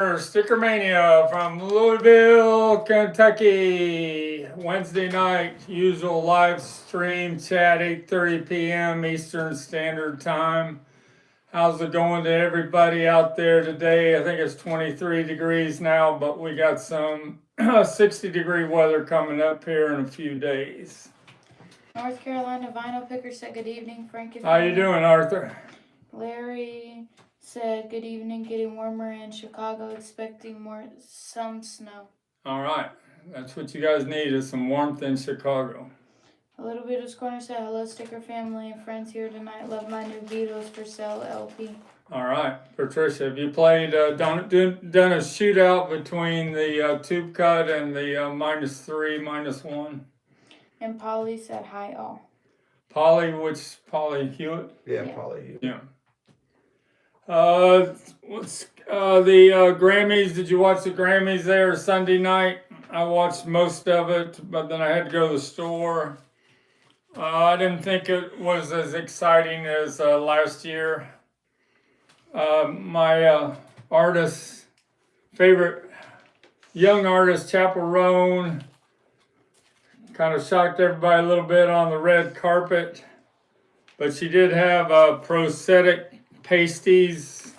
STICKERMANIA from Louisville, Kentucky. Wednesday night, usual live stream chat, 8:30 p.m. Eastern Standard Time. How's it going to everybody out there today? I think it's 23 degrees now, but we got some 60-degree weather coming up here in a few days. North Carolina Vinyl Picker said good evening, Frank. How you doing, Arthur? Larry said good evening, getting warmer in Chicago, expecting some snow. All right, that's what you guys need, is some warmth in Chicago. A Little Beatles Corner said hello, Sticker family and friends here tonight. Love my new Beatles for sale LP. All right, Patricia, have you played done a shootout between the tube cut and the -3, -1? And Polly said hi all. Polly Hewitt? Yeah, Polly Hewitt. Yeah. What's the Grammys? Did you watch the Grammys there Sunday night? I watched most of it, but then I had to go to the store. I didn't think it was as exciting as last year. My favorite young artist, Chapel Roan, kind of shocked everybody a little bit on the red carpet, but she did have prosthetic pasties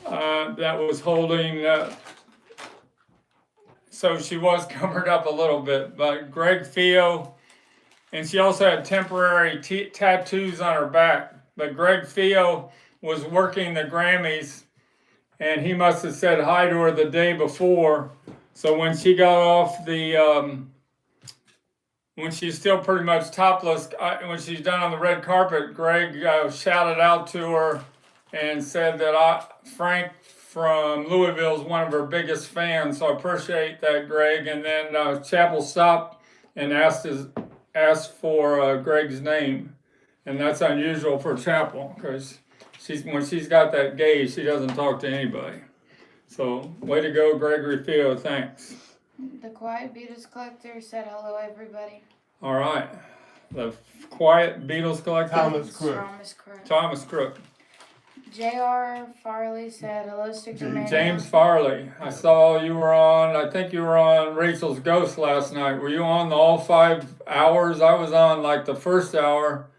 that was holding, so she was covered up a little bit. But Greg Fio, and she also had temporary tattoos on her back. But Greg Fio was working the Grammys, and he must have said hi to her the day before. So when she got off the, when she's still pretty much topless, when she's done on the red carpet, Greg shouted out to her and said that Frank from Louisville is one of her biggest fans. So I appreciate that, Greg. And then Chapel stopped and asked for Greg's name, and that's unusual for Chapel, because when she's got that gaze, she doesn't talk to anybody. So way to go, Gregory Field. Thanks. The Quiet Beatles Collector said hello, everybody. All right. The Quiet Beatles Collector. Thomas Crook. J.R. Farley said hello, STICKERMANIA. James Farley. I saw you were on, I think you were on Rachel's Ghost last night. Were you on all 5 hours? I was on like the first hour.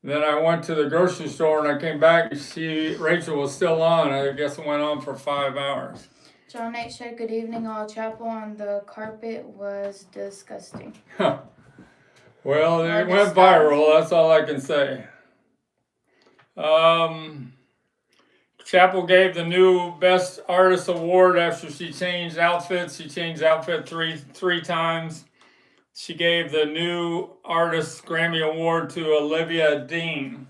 Then I went to the grocery store and I came back. Rachel was still on. I guess it went on for 5 hours. John H. said good evening, all. Chapel on the carpet was disgusting. Well, it went viral. That's all I can say. Chapel gave the new Best Artist Award after she changed outfits. She changed outfit three times. She gave the new Artist Grammy Award to Olivia Dean.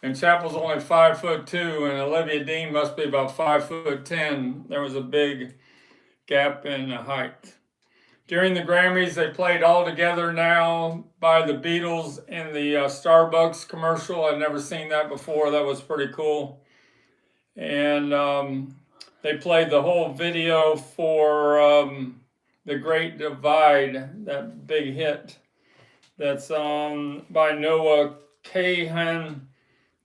And Chapel's only 5'2", and Olivia Dean must be about 5'10". There was a big gap in height. During the Grammys, they played All Together Now by the Beatles in the Starbucks commercial. I'd never seen that before. That was pretty cool. And they played the whole video for The Great Divide, that big hit. That's by Noah Kahan.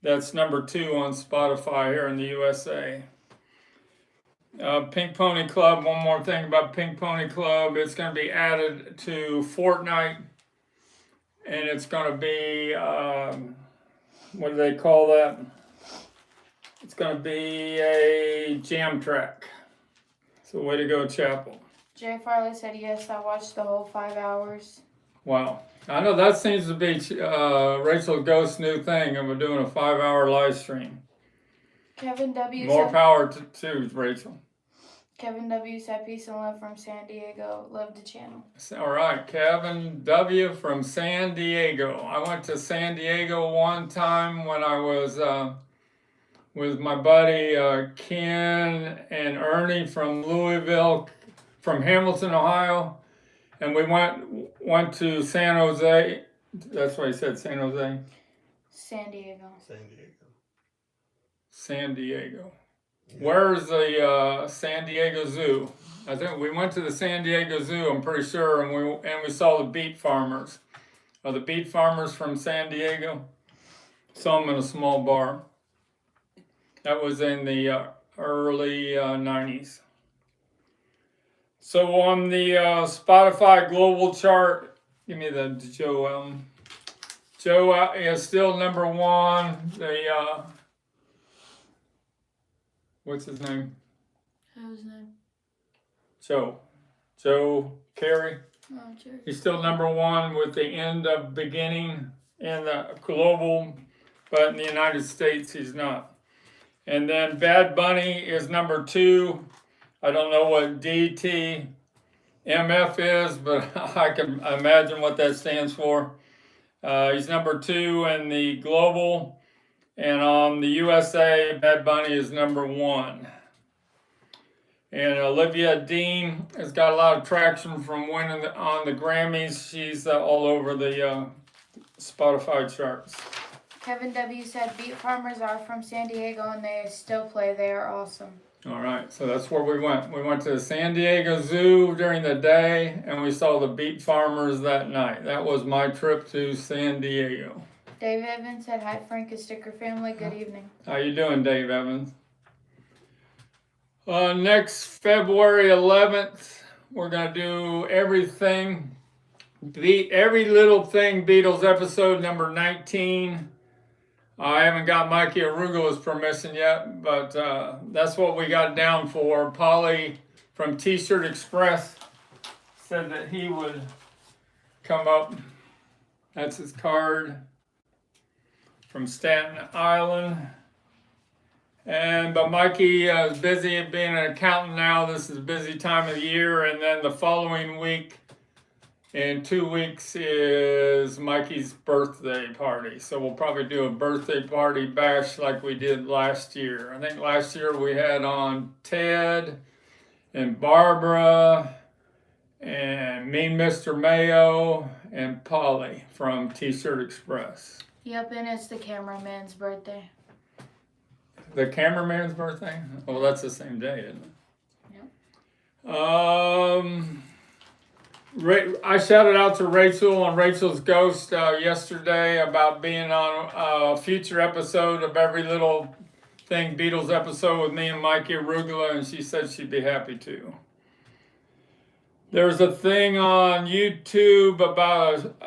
That's #2 on Spotify here in the USA. Pink Pony Club, one more thing about Pink Pony Club. It's going to be added to Fortnite, and it's going to be, what do they call that? It's going to be a jam track. So way to go, Chapel. Jay Farley said yes, I watched the whole 5 hours. Wow. I know that seems to be Rachel Ghost's new thing of doing a 5-hour live stream. Kevin W. More power to Rachel. Kevin W. said peace and love from San Diego. Love the channel. All right, Kevin W. from San Diego. I went to San Diego one time when I was with my buddy Ken and Ernie from Louisville, from Hamilton, Ohio, and we went to San Jose. That's why he said San Jose. San Diego. San Diego. Yeah. Where's the San Diego Zoo? I think we went to the San Diego Zoo, I'm pretty sure, and we saw the beet farmers. Are the beet farmers from San Diego? Saw them in a small bar. That was in the early 90s. So on the Spotify global chart, give me the Joe album. Joe is still number one. The what's his name? Whose name? Joe Carey. Oh, Jerry. He's still number one with the end of beginning in the global, but in the United States he's not. And then Bad Bunny is number two. I don't know what DTMF is, but I can imagine what that stands for. He's number two in the global, and on the USA, Bad Bunny is number one. And Olivia Dean has got a lot of traction from winning on the Grammys. She's all over the Spotify charts. Kevin W. said Beat Farmers are from San Diego and they still play. They are awesome. All right, so that's where we went. We went to the San Diego Zoo during the day, and we saw the Beat Farmers that night. That was my trip to San Diego. Dave Evans said, hi, Frank and Sticker family. Good evening. How you doing, Dave Evans? Next February 11th, we're going to do everything, every little thing Beatles episode number 19. I haven't got Mikey Arugula's permission yet, but that's what we got down for. Polly from T-Shirt Express said that he would come up. That's his card from Staten Island. But Mikey is busy being an accountant now. This is a busy time of the year. And then the following week, in 2 weeks, is Mikey's birthday party. So we'll probably do a birthday party bash like we did last year. I think last year we had on Ted and Barbara and Mean Mr. Mayo and Polly from T-Shirt Express. Yep, and it's the cameraman's birthday. The cameraman's birthday? Oh, that's the same day, isn't it? Yep. I shouted out to Rachel on Rachel's Ghost yesterday about being on a future episode of Every Little Thing Beatles episode with me and Mikey Arugula, and she said she'd be happy to. There's a thing on YouTube about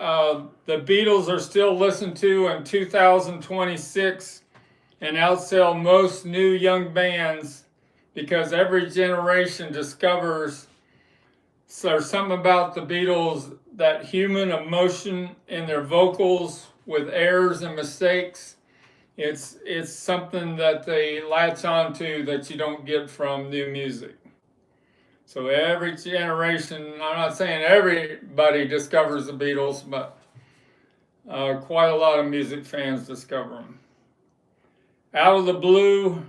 the Beatles are still listened to in 2026 and outsell most new young bands because every generation discovers there's something about the Beatles, that human emotion in their vocals with errors and mistakes. It's something that they latch onto that you don't get from new music. So every generation, I'm not saying everybody discovers the Beatles, but quite a lot of music fans discover them. Out of the Blue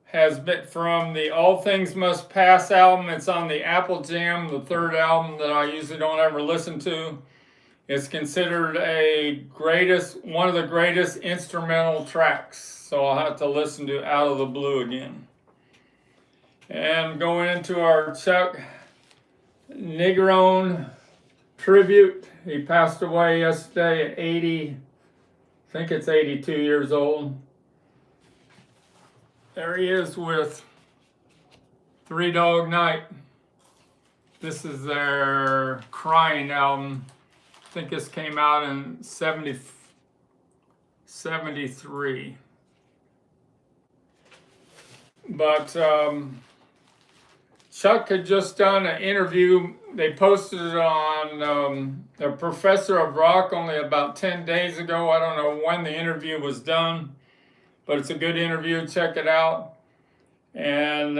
has been from the All Things Must Pass album. It's on the Apple Jam, the third album that I usually don't ever listen to. It's considered one of the greatest instrumental tracks. So I'll have to listen to Out of the Blue again. And going into our Chuck Negron tribute. He passed away yesterday at 80, I think it's 82 years old. There he is with Three Dog Night. This is their Crying album. I think this came out in 73. But Chuck had just done an interview. They posted it on the Professor of Rock only about 10 days ago. I don't know when the interview was done, but it's a good interview. Check it out. And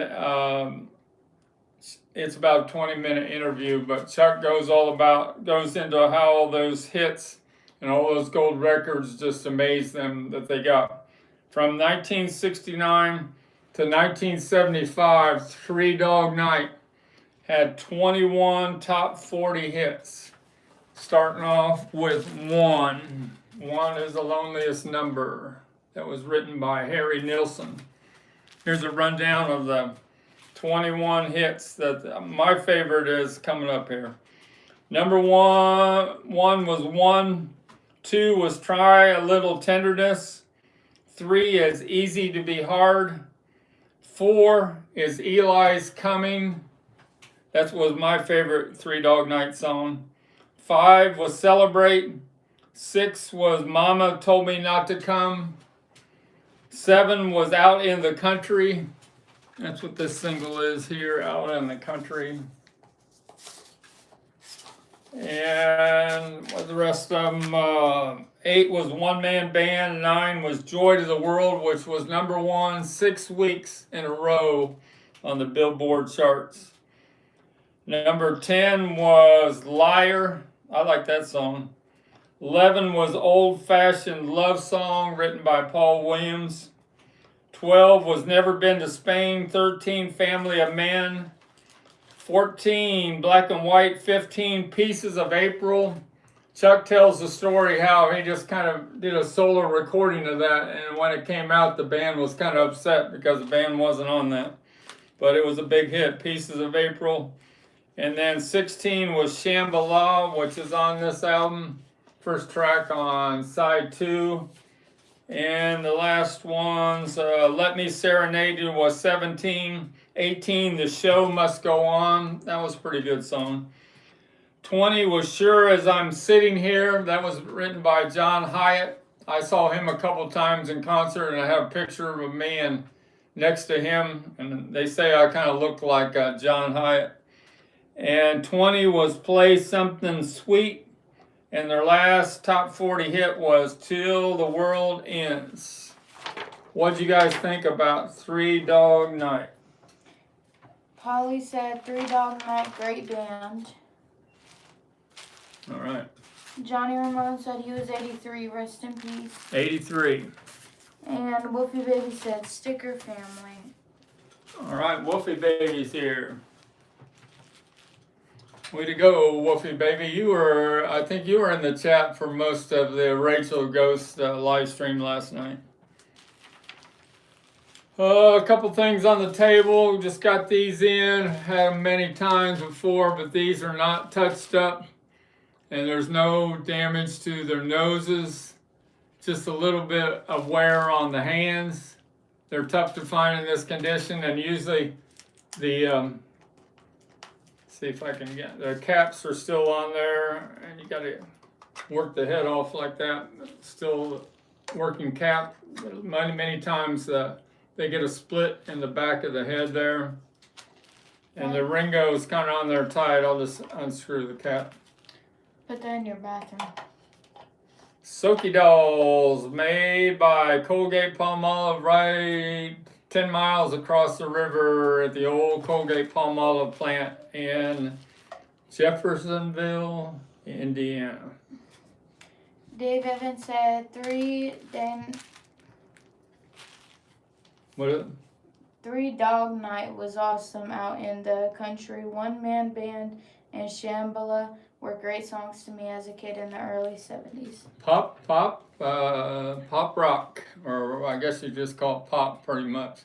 it's about a 20-minute interview, but Chuck goes into how all those hits and all those gold records just amaze them that they got. From 1969 to 1975, Three Dog Night had 21 top 40 hits, starting off with One. One is the Loneliest Number. That was written by Harry Nilsson. Here's a rundown of the 21 hits that my favorite is coming up here. Number one was One. 2 was Try a Little Tenderness. 3 is Easy to Be Hard. 4 is Eli's Coming. That was my favorite Three Dog Night song. 5 was Celebrate. 6 was Mama Told Me Not to Come. 7 was Out in the Country. That's what this single is here, Out in the Country. And what the rest of them, 8 was One Man Band. 9 was Joy to the World, which was number 1 6 weeks in a row on the Billboard charts. Number 10 was Liar. I like that song. 11 was Old Fashioned Love Song, written by Paul Williams. 12 was Never Been to Spain. 13, Family of Men. 14, Black and White. 15, Pieces of April. Chuck tells the story how he just kind of did a solo recording of that, and when it came out, the band was kind of upset because the band wasn't on that. But it was a big hit, Pieces of April. And then 16 was Shambhala, which is on this album. First track on side 2. And the last ones, Let Me Serenade You was 17. 18, The Show Must Go On. That was a pretty good song. 20 was Sure As I'm Sitting Here. That was written by John Hyatt. I saw him a couple times in concert, and I have a picture of me and next to him. And they say I kind of look like John Hyatt. And 20 was Play Something Sweet. And their last top 40 hit was Till the World Ends. What'd you guys think about Three Dog Night? Polly said Three Dog Night, great band. All right. Johnny Ramone said he was 83, rest in peace. 83. And Wolfie Baby said Sticker Family. All right, Wolfie Baby's here. Way to go, Wolfie Baby. I think you were in the chat for most of the Rachel Ghost live stream last night. A couple things on the table. Just got these in. Had them many times before, but these are not touched up. And there's no damage to their noses. Just a little bit of wear on the hands. They're tough to find in this condition, and usually the see if I can get the caps are still on there, and you got to work the head off like that. Still working cap. Many times they get a split in the back of the head there, and the Ringo is kind of on there tight. I'll just unscrew the cap. Put that in your bathroom. Soaky Dolls, made by Colgate Palmolive, right 10 miles across the river at the old Colgate Palmolive plant in Jeffersonville, Indiana. Dave Evans said 3 Dog Night was awesome out in the country. One Man Band and Shambhala were great songs to me as a kid in the early 70s. Pop rock, or I guess you just call it pop pretty much.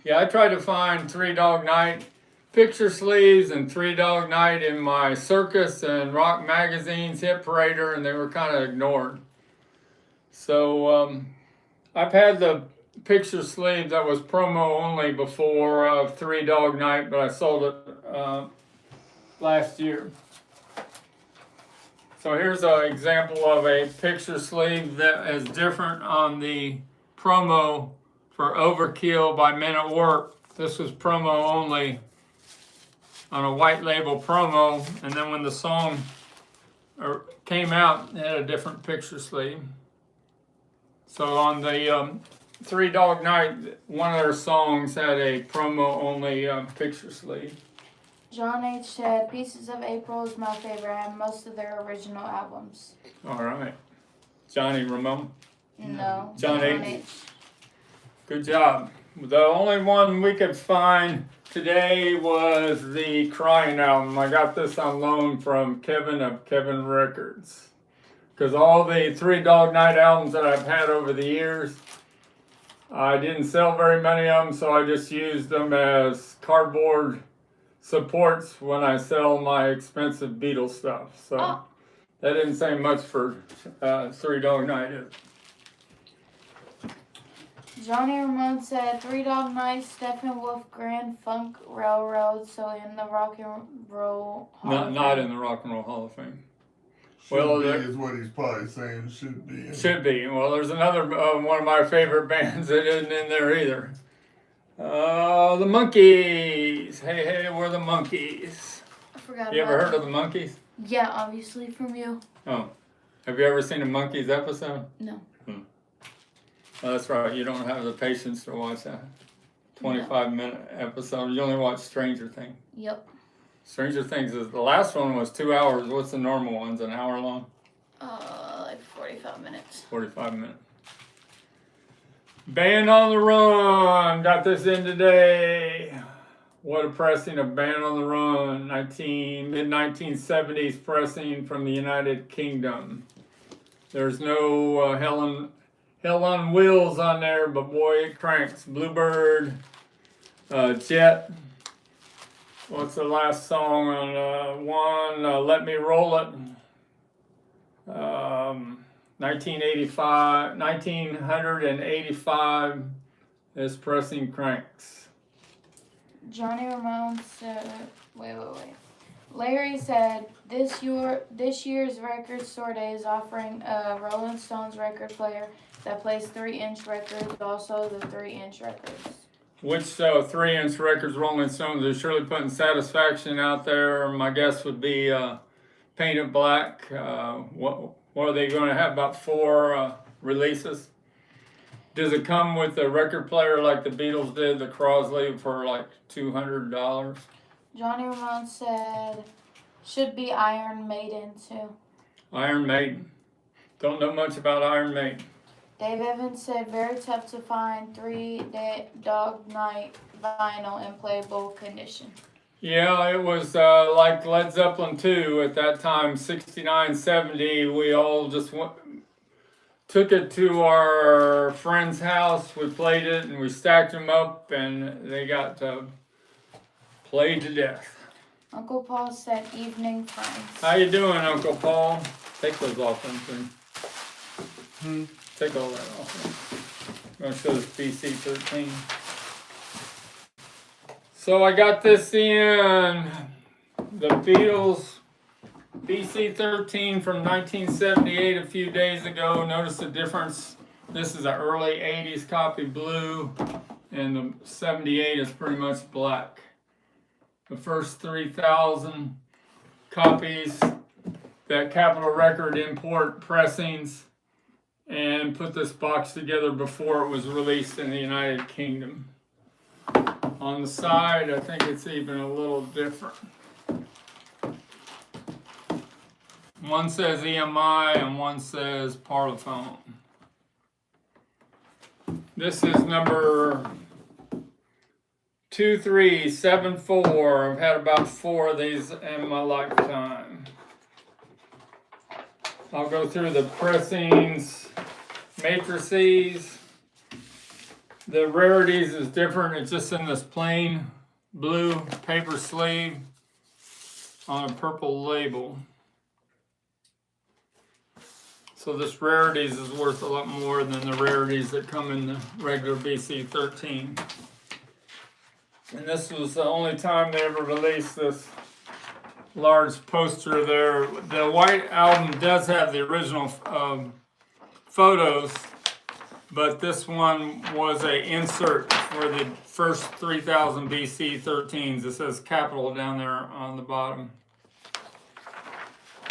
Yeah, I tried to find Three Dog Night picture sleeves and Three Dog Night in my Circus and Rock Magazine's Hit Parader, and they were kind of ignored. So I've had the picture sleeve that was promo only before of Three Dog Night, but I sold it last year. So here's an example of a picture sleeve that is different on the promo for Overkill by Men at Work. This was promo only on a white label promo, and then when the song came out, it had a different picture sleeve. So on the Three Dog Night, one of their songs had a promo only picture sleeve. John H. said Pieces of April is my favorite. I have most of their original albums. All right. Johnny Ramone? No. John H. Good job. The only one we could find today was the Crying album. I got this on loan from Kevin of Kevin Records. Because all the Three Dog Night albums that I've had over the years, I didn't sell very many of them, so I just used them as cardboard supports when I sell my expensive Beatles stuff. So that didn't say much for Three Dog Night. Johnny Ramone said, Three Dog Night, Steppenwolf, Grand Funk Railroad, so in the Rock and Roll Hall of Fame. Not in the Rock and Roll Hall of Fame. Should be is what he's probably saying. Should be. Should be. Well, there's another one of my favorite bands that isn't in there either. The Monkees. Hey, we're the Monkees. I forgot You about ever heard of the Monkees? Yeah, obviously from you. Oh. Have you ever seen a Monkees episode? No. Oh, that's right. You don't have the patience to watch that 25-minute episode. You only watch Stranger Things. Yep. Stranger Things is the last one was 2 hours. What's the normal ones? An hour long? Like 45 minutes. 45 minutes. Band on the Run. Got this in today. What a pressing of Band on the Run. Mid-1970s pressing from the United Kingdom. There's no Hell on Wheels on there, but boy, it cranks. Bluebird, Jet. What's the last song on one? Let Me Roll It. 1985. This pressing cranks. Johnny Ramone said, wait. Larry said, this year's record store day is offering a Rolling Stones record player that plays 3-inch records, also the 3-inch records. Which 3-inch records Rolling Stones? They're surely putting Satisfaction out there. My guess would be Painted Black. What are they going to have, about 4 releases? Does it come with a record player like the Beatles did, the Crosley, for like $200? Johnny Ramone said, should be Iron Maiden too. Iron Maiden. Don't know much about Iron Maiden. Dave Evans said, very tough to find 3 Dog Night vinyl in playable condition. Yeah, it was like Led Zeppelin 2 at that time, 69, 70. We all just took it to our friend's house. We played it and we stacked them up and they got played to death. Uncle Paul said, evening friends. How you doing, Uncle Paul? Take those off, then. Take all that off. I'm going to show this BC 13. So I got this in the Beatles BC 13 from 1978 a few days ago. Notice the difference. This is an early 80s copy, blue, and the 78 is pretty much black. The first 3,000 copies that Capitol Record import pressings and put this box together before it was released in the United Kingdom. On the side, I think it's even a little different. One says EMI and one says Parlophone. This is number 2374. I've had about 4 of these in my lifetime. I'll go through the pressings, matrices. The rarities is different. It's just in this plain blue paper sleeve on a purple label. So this rarities is worth a lot more than the rarities that come in the regular BC 13. And this was the only time they ever released this large poster there. The White Album does have the original photos, but this one was a insert for the first 3,000 BC 13s. It says Capitol down there on the bottom.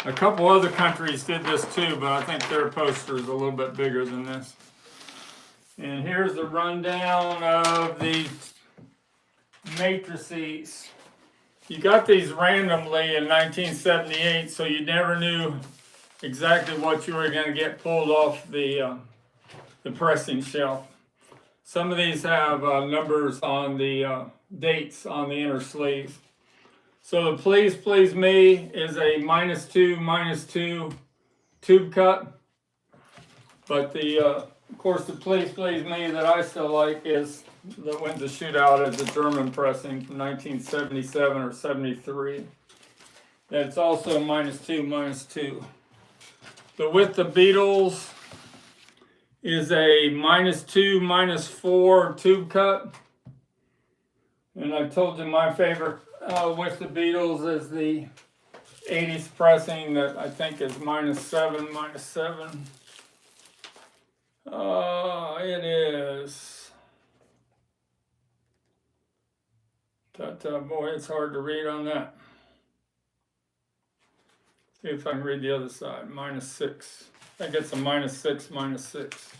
A couple other countries did this too, but I think their poster is a little bit bigger than this. And here's the rundown of the matrices. You got these randomly in 1978, so you never knew exactly what you were going to get pulled off the pressing shelf. Some of these have numbers on the dates on the inner sleeves. So the Please Please Me is a -2 tube cut. But the of course the Please Please Me that I still like is the wins the shootout as a German pressing from 1977 or 73. That's also -2. The With the Beatles is a -2, -4 tube cut. And I told you my favorite with the Beatles is the 80s pressing that I think is -7, -7. It is. But boy, it's hard to read on that. See if I can read the other side. -6. I think it's a -6, -6.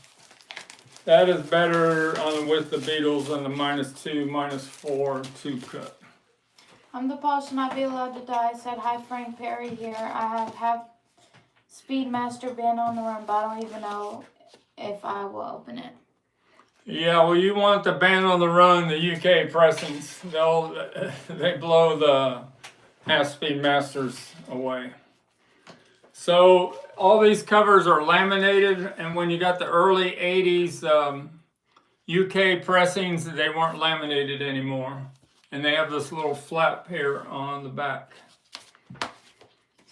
That is better on with the Beatles than the -2, -4 tube cut. I'm the Paul should not be allowed to die. Said hi, Frank Perry here. I have Speedmaster band on the run, but I don't even know if I will open it. Yeah, well, you want the band on the run, the UK pressings. They blow the half-speed masters away. So all these covers are laminated, and when you got the early 80s UK pressings, they weren't laminated anymore. And they have this little flap here on the back.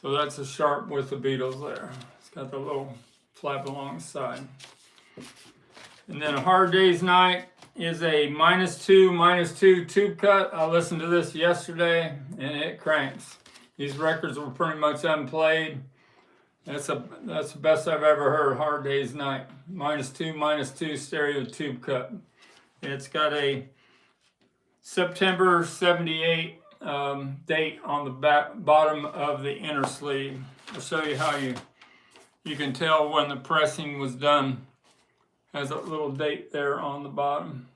So that's a sharp with the Beatles there. It's got the little flap along the side. And then A Hard Day's Night is a -2, -2 tube cut. I listened to this yesterday and it cranks. These records were pretty much unplayed. That's the best I've ever heard. Hard Day's Night. -2, -2 stereo tube cut. It's got a September 78 date on the bottom of the inner sleeve. I'll show you how you can tell when the pressing was done. Has a little date there on the bottom.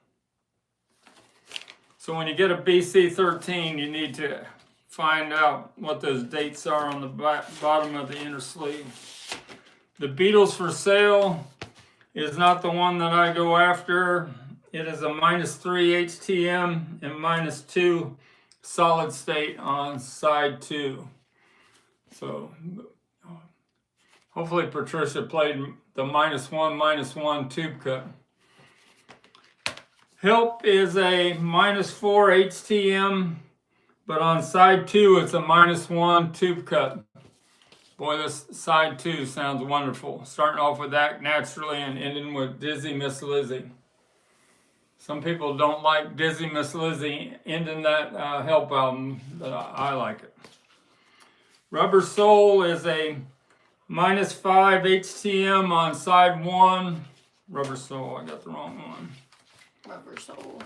So when you get a BC 13, you need to find out what those dates are on the bottom of the inner sleeve. The Beatles for Sale is not the one that I go after. It is a -3 HTM and -2 solid state on side 2. So hopefully Patricia played the -1 tube cut. Help is a -4 HTM, but on side 2 it's a -1 tube cut. Boy, this side 2 sounds wonderful. Starting off with Act Naturally and ending with Dizzy Miss Lizzie. Some people don't like Dizzy Miss Lizzie ending that Help album, but I like it. Rubber Soul is a -5 HTM on side 1. Rubber Soul, I got the wrong one. Rubber Soul.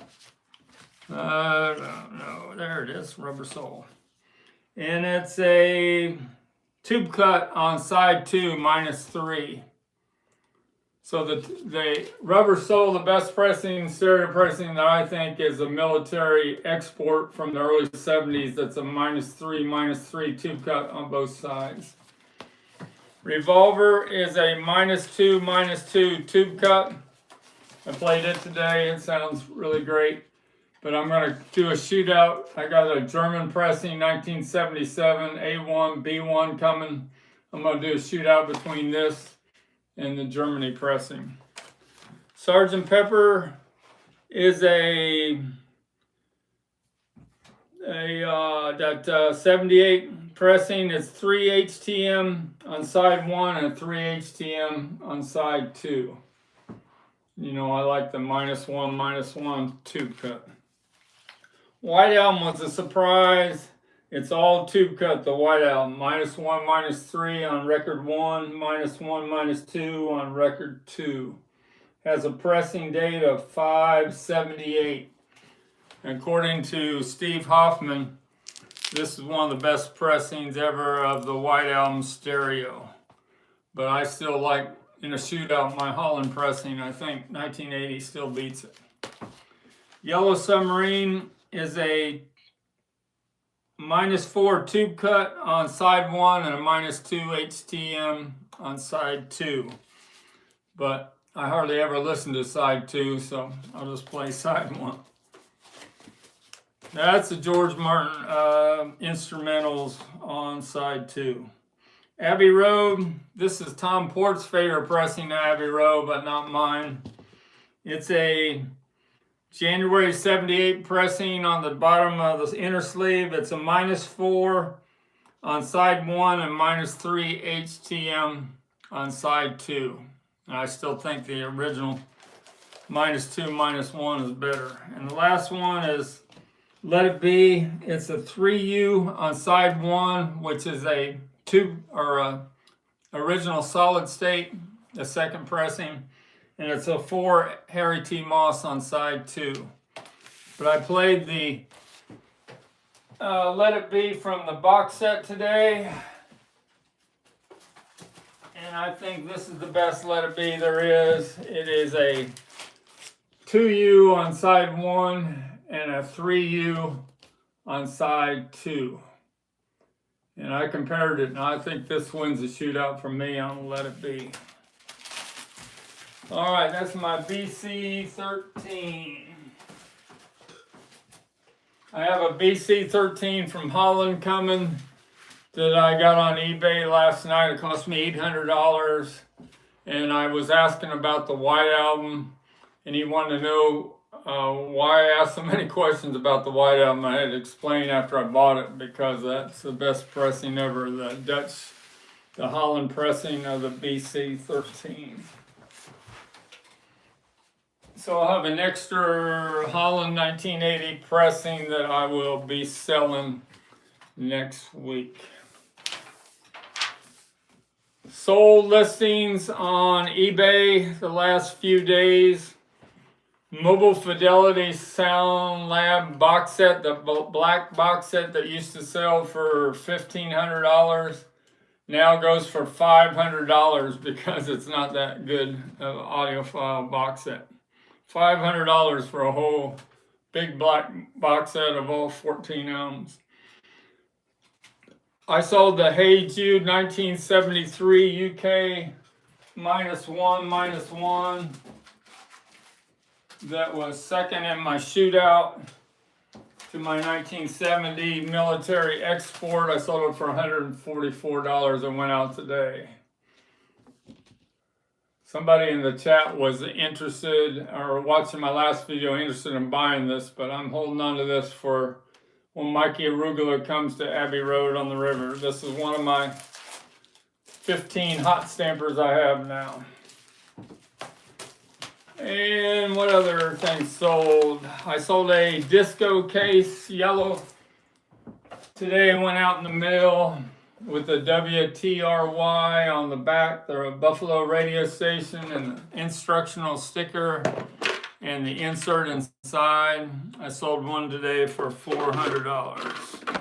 No, there it is, Rubber Soul. And it's a tube cut on side 2, -3. So the Rubber Soul, the best pressing, stereo pressing that I think is a military export from the early 70s. That's a -3 tube cut on both sides. Revolver is a -2 tube cut. I played it today. It sounds really great. But I'm going to do a shootout. I got a German pressing, 1977, A1, B1 coming. I'm going to do a shootout between this and the Germany pressing. Sgt. Pepper is a 78 pressing. It's 3 HTM on side 1 and 3 HTM on side 2. You know, I like the -1 tube cut. White Album was a surprise. It's all tube cut, the White Album. -1, -3 on record 1, -1, -2 on record 2. Has a pressing date of 5/78. According to Steve Hoffman, this is one of the best pressings ever of the White Album stereo. But I still like, in a shootout, my Holland pressing. I think 1980 still beats it. Yellow Submarine is a -4 tube cut on side 1 and a -2 HTM on side 2. But I hardly ever listen to side 2, so I'll just play side 1. That's the George Martin instrumentals on side 2. Abbey Road, this is Tom Port's favorite pressing, Abbey Road, but not mine. It's a January 78 pressing on the bottom of the inner sleeve. It's a -4 on side 1 and -3 HTM on side 2. And I still think the original -2, -1 is better. And the last one is Let It Be. It's a 3U on side 1, which is a original solid state, the second pressing, and it's a 4 Harry T. Moss on side 2. But I played the Let It Be from the box set today, and I think this is the best Let It Be there is. It is a 2U on side 1 and a 3U on side 2. And I compared it, and I think this wins the shootout for me on Let It Be. All right, that's my BC 13. I have a BC 13 from Holland coming that I got on eBay last night. It cost me $800. And I was asking about the White Album, and he wanted to know why I asked so many questions about the White Album. I had to explain after I bought it, because that's the best pressing ever, the Holland pressing of the BC 13. So I'll have an extra Holland 1980 pressing that I will be selling next week. Sold listings on eBay the last few days. Mobile Fidelity Sound Lab box set, the black box set that used to sell for $1,500, now goes for $500 because it's not that good of an audiophile box set. $500 for a whole big black box set of all 14 albums. I sold the Hey Jude 1973 UK -1. That was second in my shootout to my 1970 military export. I sold it for $144 and went out today. Somebody in the chat was interested, or watching my last video, interested in buying this, but I'm holding on to this for when Mikey Arugula comes to Abbey Road on the river. This is one of my 15 hot stampers I have now. And what other things sold? I sold a disco case, yellow. Today I went out in the mail with the WTRY on the back. They're a Buffalo radio station, and the instructional sticker and the insert inside. I sold one today for $400.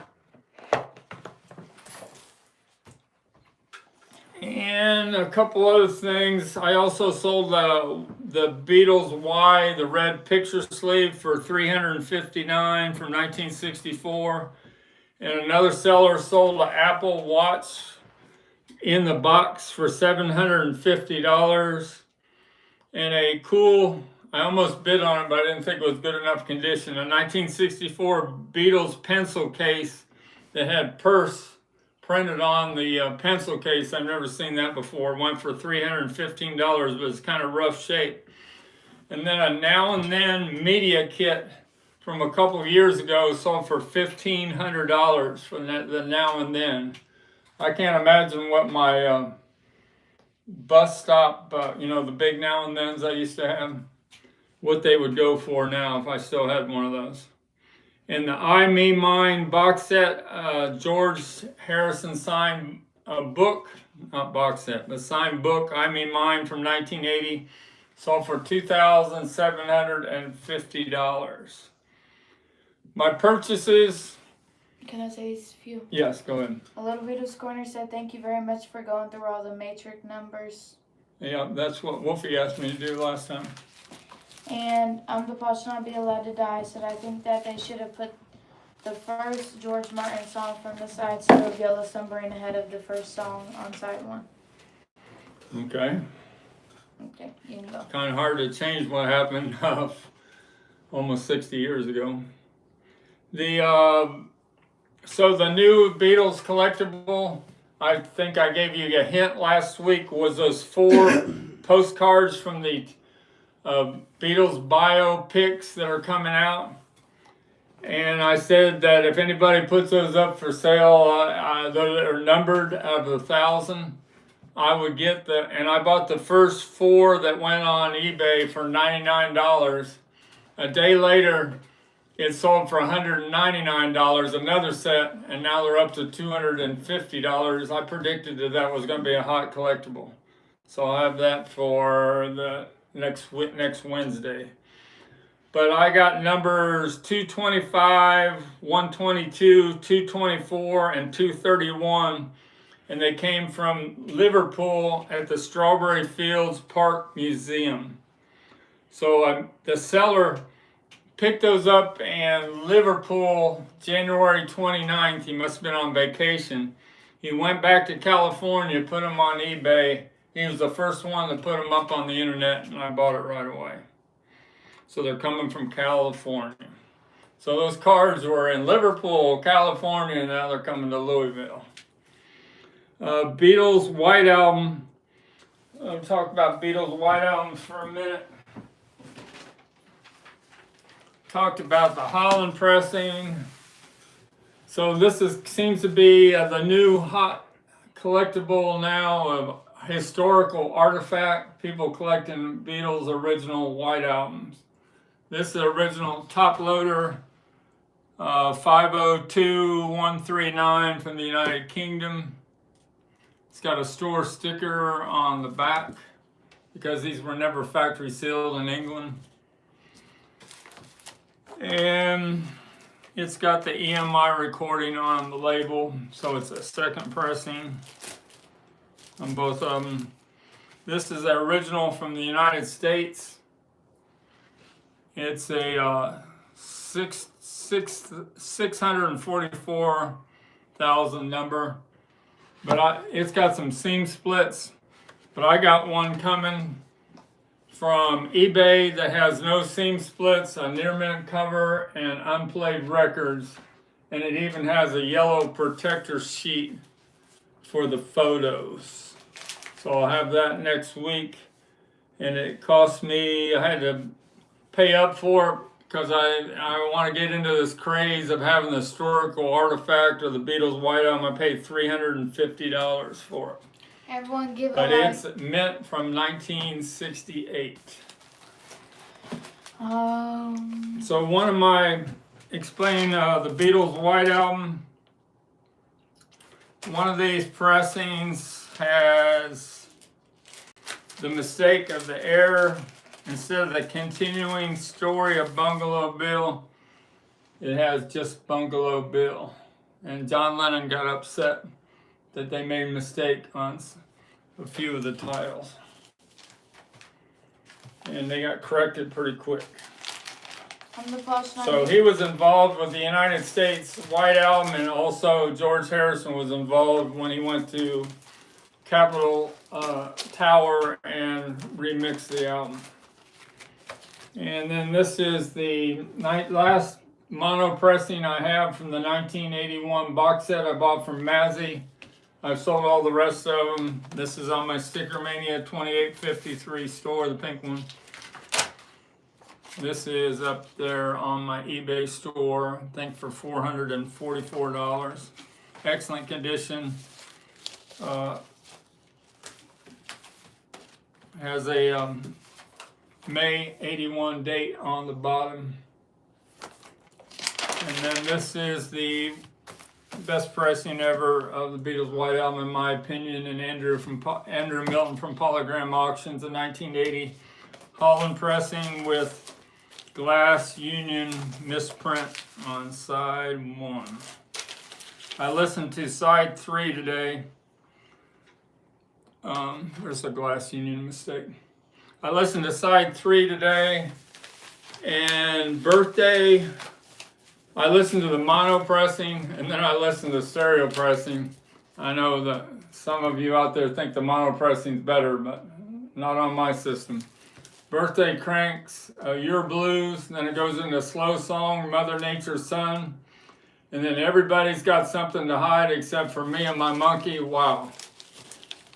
And a couple other things. I also sold the Beatles Y, the red picture sleeve, for $359 from 1964. And another seller sold an Apple Watch in the box for $750. And a cool, I almost bid on it, but I didn't think it was good enough condition, a 1964 Beatles pencil case that had purse printed on the pencil case. I've never seen that before. Went for $315, but it's kind of rough shape. And then a Now and Then media kit from a couple of years ago sold for $1,500 for the Now and Then. I can't imagine what my bus stop, the big Now and Thens I used to have, what they would go for now if I still had one of those. And the I, Me, Mine box set, George Harrison signed book, not box set, but signed book, I, Me, Mine from 1980, sold for $2,750. My purchases. Can I say a few? Yes, go ahead. A Little Beatles Corner said, thank you very much for going through all the matrix numbers. Yeah, that's what Wolfie asked me to do last time. And The Paw Should Not Be Allowed to Die said, I think that they should have put the first George Martin song from the side of Yellow Submarine ahead of the first song on side 1. Okay. Okay, you can go. Kind of hard to change what happened almost 60 years ago. So the new Beatles collectible, I think I gave you a hint last week, was those 4 postcards from the Beatles biopics that are coming out. And I said that if anybody puts those up for sale, they're numbered out of 1,000. I would get and I bought the first 4 that went on eBay for $99. A day later, it sold for $199, another set, and now they're up to $250. I predicted that was going to be a hot collectible. So I'll have that for the next Wednesday. But I got numbers 225, 122, 224, and 231. And they came from Liverpool at the Strawberry Fields Park Museum. So the seller picked those up in Liverpool January 29th. He must have been on vacation. He went back to California, put them on eBay. He was the first one to put them up on the internet, and I bought it right away. So they're coming from California. So those cards were in Liverpool, California, and now they're coming to Louisville. Beatles White Album. I'll talk about Beatles White Album for a minute. Talked about the Holland pressing. So this seems to be the new hot collectible now of historical artifact. People collecting Beatles original White Albums. This is the original top loader, 502139 from the United Kingdom. It's got a store sticker on the back because these were never factory sealed in England. And it's got the EMI recording on the label, so it's a second pressing on both of them. This is the original from the United States. It's a 644,000 number, but it's got some seam splits. But I got one coming from eBay that has no seam splits, a near mint cover, and unplayed records, and it even has a yellow protector sheet for the photos. So I'll have that next week, and it cost me, I had to pay up for it because I want to get into this craze of having the historical artifact of the Beatles White Album. I paid $350 for it. Everyone give But a like. it's mint from 1968. So explain the Beatles White Album. One of these pressings has the mistake of the error. Instead of the continuing story of Bungalow Bill, it has just Bungalow Bill. And John Lennon got upset that they made a mistake on a few of the titles. And they got corrected pretty quick. So he was involved with the United States White Album, and also George Harrison was involved when he went to Capitol Tower and remixed the album. And then this is the last mono pressing I have from the 1981 box set I bought from Mazzy. I've sold all the rest of them. This is on my STICKERMANIA 2853 store, the pink one. This is up there on my eBay store, I think for $444. Excellent condition. Has a May 81 date on the bottom. And then this is the best pressing ever of the Beatles White Album, in my opinion, and Andrew Milton from Polygram Auctions, a 1980 Holland pressing with glass union misprint on side 1. I listened to side 3 today. There's a glass union mistake. I listened to side 3 today, and birthday, I listened to the mono pressing, and then I listened to stereo pressing. I know that some of you out there think the mono pressing is better, but not on my system. Birthday cranks, Your Blues, and then it goes into slow song, Mother Nature's Son, and then Everybody's Got Something to Hide Except for Me and My Monkey, wow.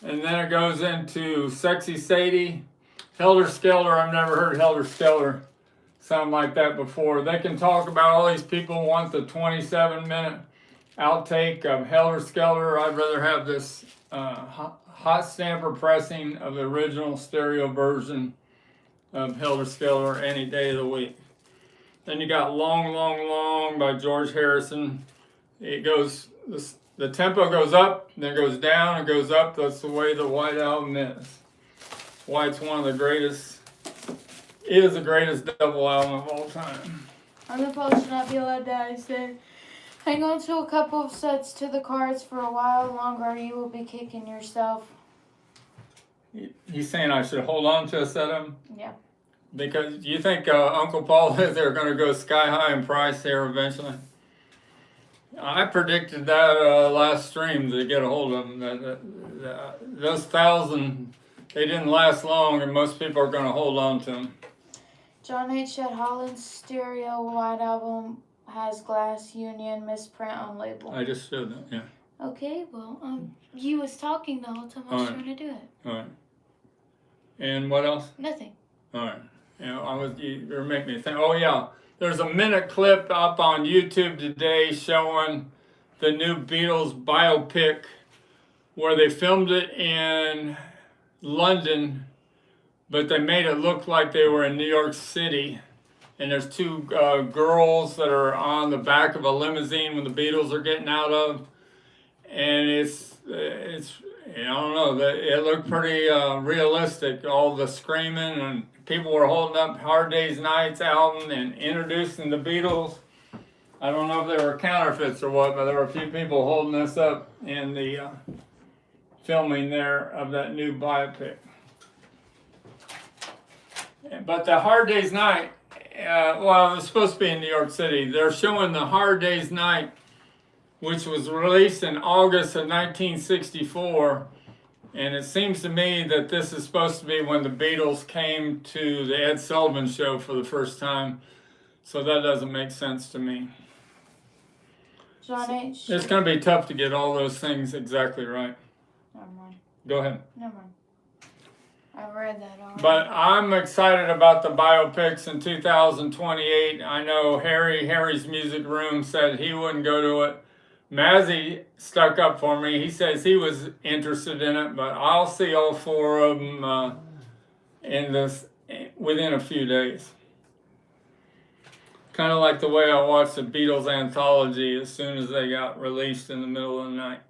And then it goes into Sexy Sadie, Helter Skelter. I've never heard Helter Skelter sound like that before. They can talk about all these people want the 27-minute outtake of Helter Skelter. I'd rather have this hot stamper pressing of the original stereo version of Helter Skelter any day of the week. Then you got Long, Long, Long by George Harrison. It goes, the tempo goes up, then it goes down, it goes up. That's the way the White Album is. Why it's one of the greatest, is the greatest double album of all time. On the post should not be allowed to I said, hang on to a couple of sets to the cards for a while longer or you will be kicking yourself. He's saying I should hold on to a set of them? Yeah. Because you think Uncle Paul is they're going to go sky high in price here eventually? I predicted that last stream to get a hold of them. Those 1,000, they didn't last long, and most people are going to hold on to them. John H. said Holland's stereo White Album has glass union misprint on label. I just showed that, yeah. Okay, well, you was talking the whole time I was trying to do it. All right. And what else? Nothing. All right. You know, you're making me think. Oh yeah, there's a minute clip up on YouTube today showing the new Beatles biopic where they filmed it in London, but they made it look like they were in New York City. And there's two girls that are on the back of a limousine when the Beatles are getting out of, and it's I don't know, it looked pretty realistic. All the screaming and people were holding up Hard Day's Night's album and introducing the Beatles. I don't know if they were counterfeits or what, but there were a few people holding this up in the filming there of that new biopic. But the Hard Day's Night, well, it was supposed to be in New York City. They're showing the Hard Day's Night, which was released in August of 1964. And it seems to me that this is supposed to be when the Beatles came to the Ed Sullivan Show for the first time. So that doesn't make sense to me. John H. It's going to be tough to get all those things exactly right. Never mind. Go ahead. Never mind. I read that already. But I'm excited about the biopics in 2028. I know Harry's Music Room said he wouldn't go to it. Mazzy stuck up for me. He says he was interested in it, but I'll see all four of them within a few days. Kind of like the way I watched the Beatles anthology as soon as they got released in the middle of the night.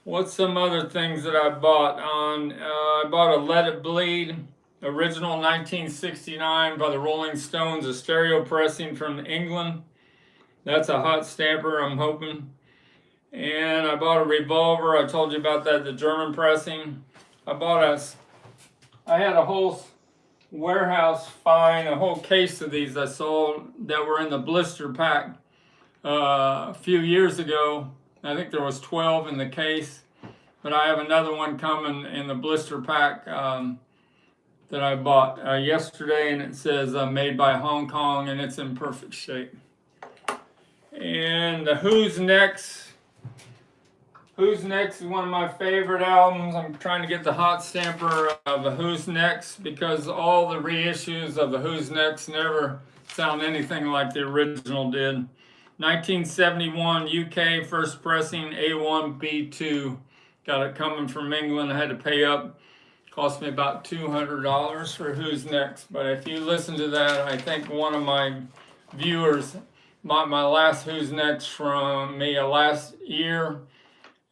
What's some other things that I bought? I bought a Let It Bleed, original 1969 by the Rolling Stones, a stereo pressing from England. That's a hot stamper, I'm hoping. And I bought a Revolver. I told you about that, the German pressing. I had a whole warehouse find, a whole case of these I sold that were in the blister pack a few years ago. I think there was 12 in the case, but I have another one coming in the blister pack that I bought yesterday, and it says made by Hong Kong, and it's in perfect shape. And Who's Next? Who's Next is one of my favorite albums. I'm trying to get the hot stamper of the Who's Next because all the reissues of the Who's Next never sound anything like the original did. 1971 UK first pressing A1 B2. Got it coming from England. I had to pay up. Cost me about $200 for Who's Next. But if you listen to that, I think one of my viewers bought my last Who's Next from me last year,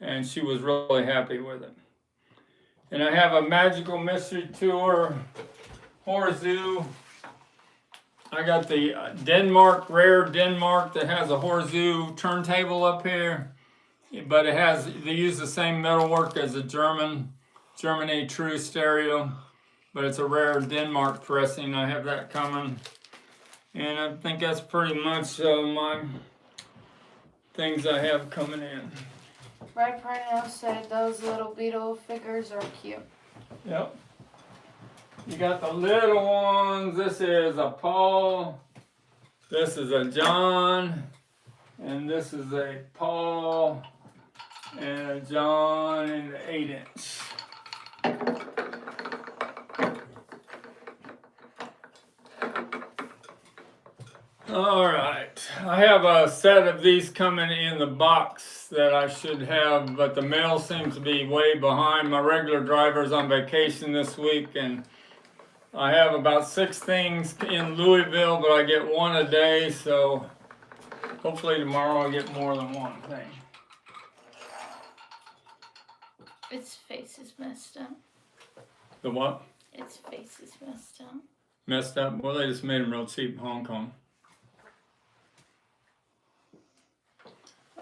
and she was really happy with it. And I have a Magical Mystery Tour Horseshoe. I got the rare Denmark that has a Horseshoe turntable up here, but they use the same metalwork as a Germany True Stereo, but it's a rare Denmark pressing. I have that coming. And I think that's pretty much my things I have coming in. Red Pernell said those little Beatle figures are cute. Yep. You got the little ones. This is a Paul. This is a John. And this is a Paul and a John in the 8-inch. All right. I have a set of these coming in the box that I should have, but the mail seems to be way behind. My regular driver's on vacation this week, and I have about 6 things in Louisville, but I get one a day, so hopefully tomorrow I'll get more than one thing. Its face is messed up. The what? Its face is messed up. Messed up? Well, they just made them real cheap in Hong Kong.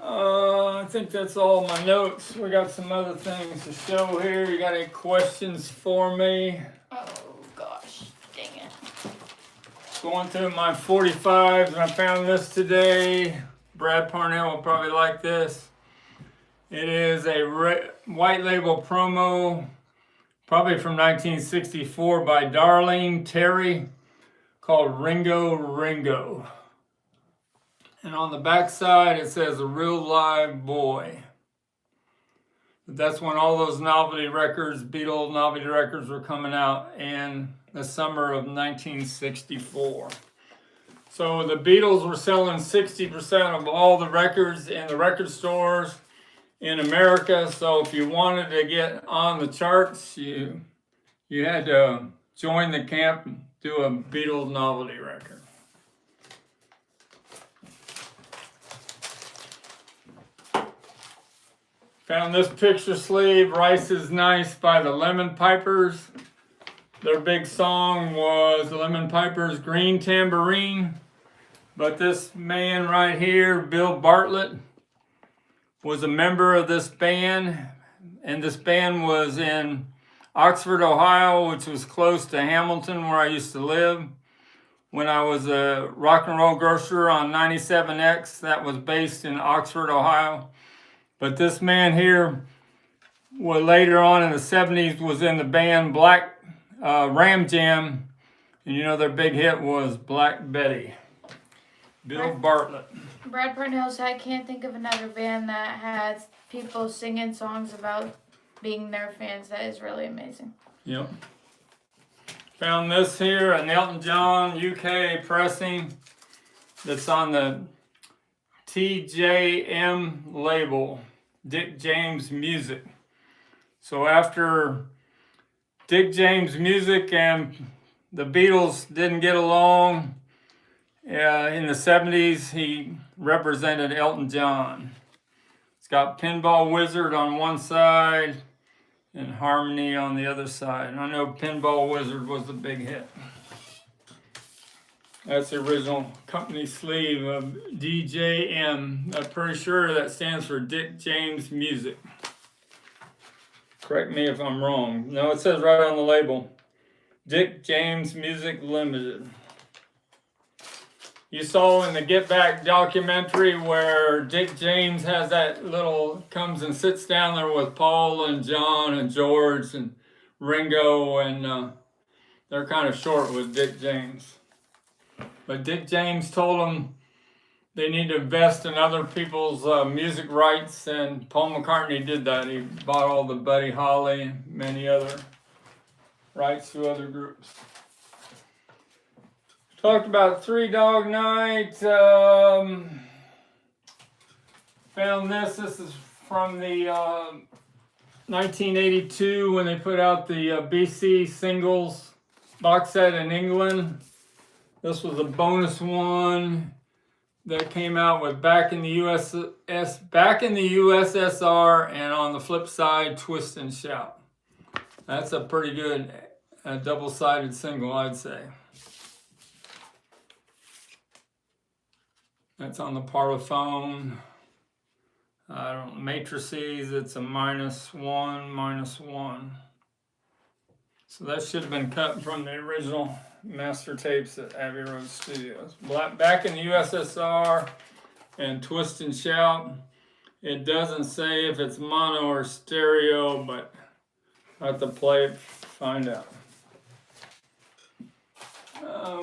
I think that's all my notes. We got some other things to show here. You got any questions for me? Oh gosh, dang it. Going through my 45s, and I found this today. Brad Parnell will probably like this. It is a white label promo, probably from 1964 by Darlene Terry, called Ringo Ringo. And on the back side, it says a real live boy. But that's when all those novelty records, Beatles novelty records, were coming out in the summer of 1964. So the Beatles were selling 60% of all the records in the record stores in America. So if you wanted to get on the charts, you had to join the camp and do a Beatles novelty record. Found this picture sleeve, Rice is Nice by the Lemon Pipers. Their big song was the Lemon Pipers' Green Tambourine. But this man right here, Bill Bartlett, was a member of this band. And this band was in Oxford, Ohio, which was close to Hamilton, where I used to live. When I was a rock and roll grocer on 97X, that was based in Oxford, Ohio. But this man here, well, later on in the 70s, was in the band Black Ram Jam. And you know their big hit was Black Betty. Bill Bartlett. Brad Parnell said, I can't think of another band that has people singing songs about being their fans. That is really amazing. Yep. Found this here, an Elton John UK pressing that's on the TJM label, Dick James Music. So after Dick James Music and the Beatles didn't get along in the 70s, he represented Elton John. It's got Pinball Wizard on one side and Harmony on the other side. And I know Pinball Wizard was the big hit. That's the original company sleeve of DJM. I'm pretty sure that stands for Dick James Music. Correct me if I'm wrong. No, it says right on the label, Dick James Music Limited. You saw in the Get Back documentary where Dick James has that little, comes and sits down there with Paul and John and George and Ringo, and they're kind of short with Dick James. But Dick James told them they need to invest in other people's music rights, and Paul McCartney did that. He bought all the Buddy Holly and many other rights to other groups. Talked about Three Dog Night. Found this. This is from the 1982 when they put out the BC singles box set in England. This was a bonus one that came out with Back in the USSR, and on the flip side, Twist and Shout. That's a pretty good double-sided single, I'd say. That's on the Parlophone. I don't know, matrices, it's a -1. So that should have been cut from the original master tapes at Abbey Road Studios. Back in the USSR and Twist and Shout. It doesn't say if it's mono or stereo, but I have to play it, find out.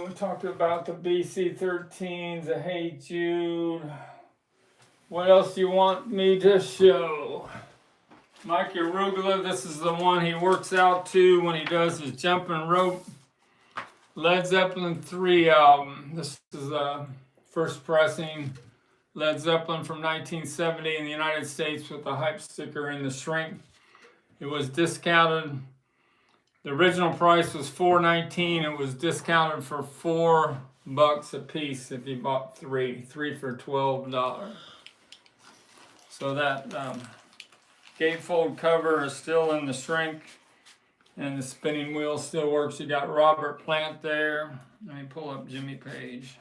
We talked about the BC-13s, the Hey Jude. What else do you want me to show? Mike Arugula, this is the one he works out to when he does his jumping rope. Led Zeppelin 3 album. This is first pressing. Led Zeppelin from 1970 in the United States with the hype sticker and the shrink. It was discounted. The original price was $4.19. It was discounted for $4 a piece if you bought three for $12. So that gatefold cover is still in the shrink, and the spinning wheel still works. You got Robert Plant there. Let me pull up Jimmy Page.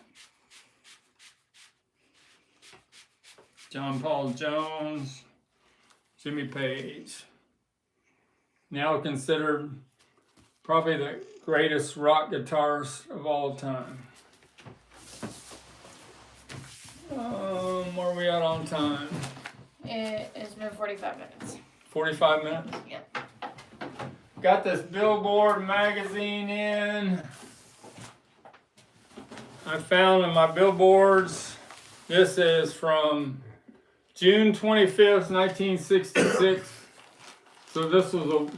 John Paul Jones, Jimmy Page. Now considered probably the greatest rock guitarist of all time. Where are we at on time? It's been 45 minutes. 45 minutes? Yep. Got this Billboard magazine in. I found in my billboards, this is from June 25th, 1966. So this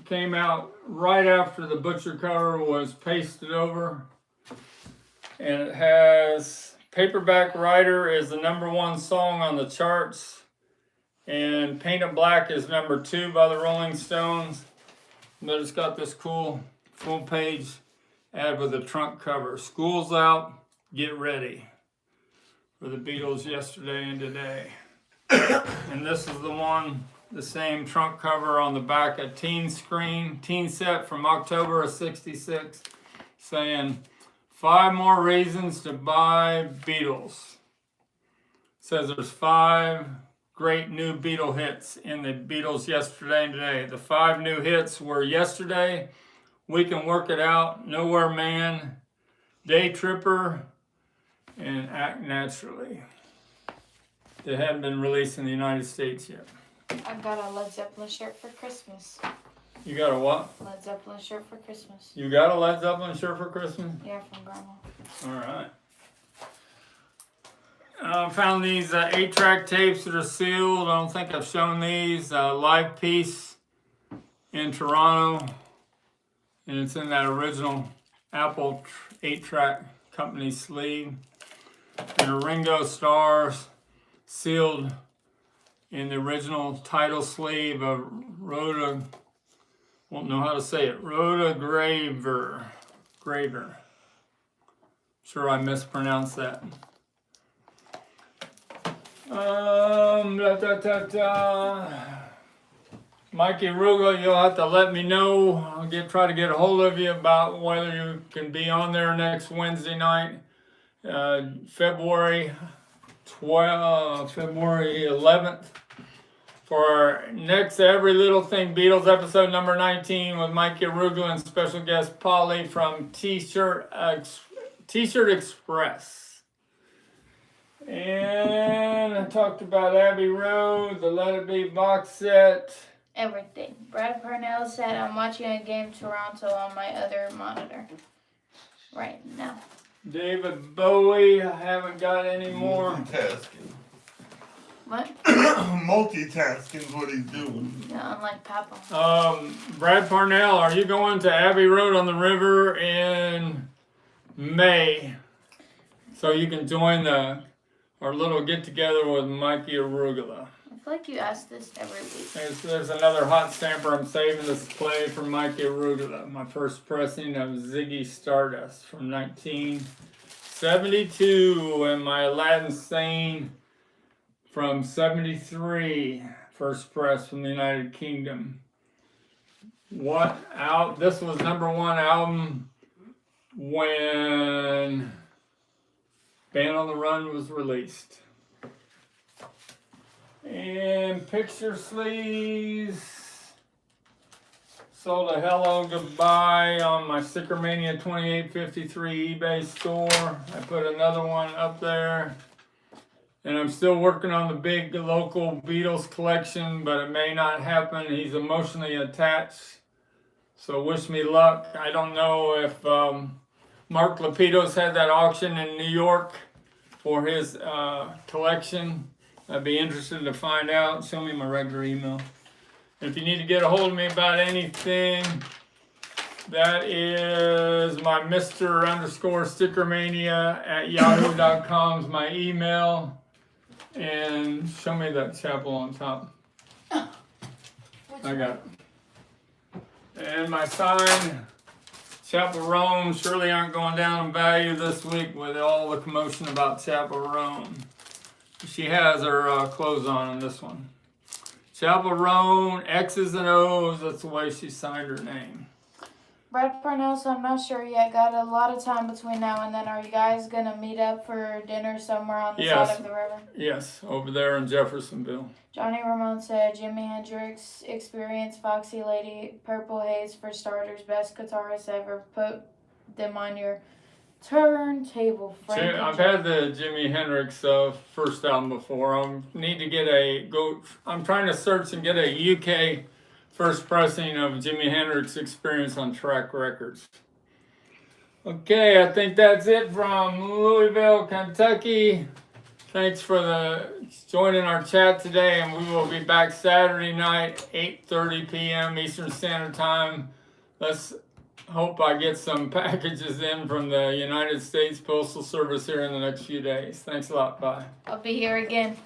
came out right after the butcher cover was pasted over. And it has Paperback Writer is the #1 song on the charts. And Painted Black is #2 by the Rolling Stones. But it's got this cool full page ad with a trunk cover. School's out, get ready. For the Beatles yesterday and today. And this is the same trunk cover on the back, a teen set from October of '66, saying 5 more reasons to buy Beatles. Says there's 5 great new Beatle hits in the Beatles yesterday and today. The 5 new hits were Yesterday, We Can Work It Out, Nowhere Man, Day Tripper, and Act Naturally. They haven't been released in the United States yet. I got a Led Zeppelin shirt for Christmas. You got a what? Led Zeppelin shirt for Christmas. You got a Led Zeppelin shirt for Christmas? Yeah, from Grandma. All right. I found these 8-track tapes that are sealed. I don't think I've shown these. Live Piece in Toronto. And it's in that original Apple 8-track company sleeve. And a Ringo Starr's sealed in the original title sleeve of Rhoda, won't know how to say it, Rhoda Graver. Sure I mispronounced that. Mikey Ruga, you'll have to let me know. I'll try to get a hold of you about whether you can be on there next Wednesday night, February 11th, for our next Every Little Thing Beatles episode number 19 with Mikey Arugula and special guest Polly from T-Shirt Express. And I talked about Abbey Road, the Let It Be box set. Everything. Brad Parnell said, I'm watching a game Toronto on my other monitor right now. David Bowie, I haven't got any more. Multitasking. What? Multitasking what he's doing. Yeah, unlike Papa. Brad Parnell, are you going to Abbey Road on the River in May? So you can join our little get together with Mikey Arugula. I feel like you ask this every week. There's another hot stamper I'm saving this play from Mikey Arugula. My first pressing of Ziggy Stardust from 1972, and my Aladdin Sane from 73, first press from the United Kingdom. This was #1 album when Band on the Run was released. And picture sleeves. Sold a Hello Goodbye on my STICKERMANIA 2853 eBay store. I put another one up there. And I'm still working on the big local Beatles collection, but it may not happen. He's emotionally attached. So wish me luck. I don't know if Mark Lapidus had that auction in New York for his collection. I'd be interested to find out. Show me my regular email. If you need to get a hold of me about anything, That is my Mr_StickerMania@yahoo.com is my email. And show me that chapel on top. I got it. And my sign, Chapel Rome, surely aren't going down in value this week with all the commotion about Chapel Rome. She has her clothes on this one. Chapel Rome, X's and O's, that's the way she signed her name. Brad Parnell, so I'm not sure yet. Got a lot of time between now and then. Are you guys going to meet up for dinner somewhere on the side of the river? Yes, over there in Jeffersonville. Johnny Ramone said, Jimi Hendrix, Experience, Foxy Lady, Purple Haze for starters, best guitarist ever. Put them on your turntable. I've had the Jimi Hendrix first album before. I need to get I'm trying to search and get a UK first pressing of Jimi Hendrix Experience on Track Records. Okay, I think that's it from Louisville, Kentucky. Thanks for joining our chat today, and we will be back Saturday night, 8:30 p.m. Eastern Standard Time. Let's hope I get some packages in from the United States Postal Service here in the next few days. Thanks a lot. Bye. I'll be here again.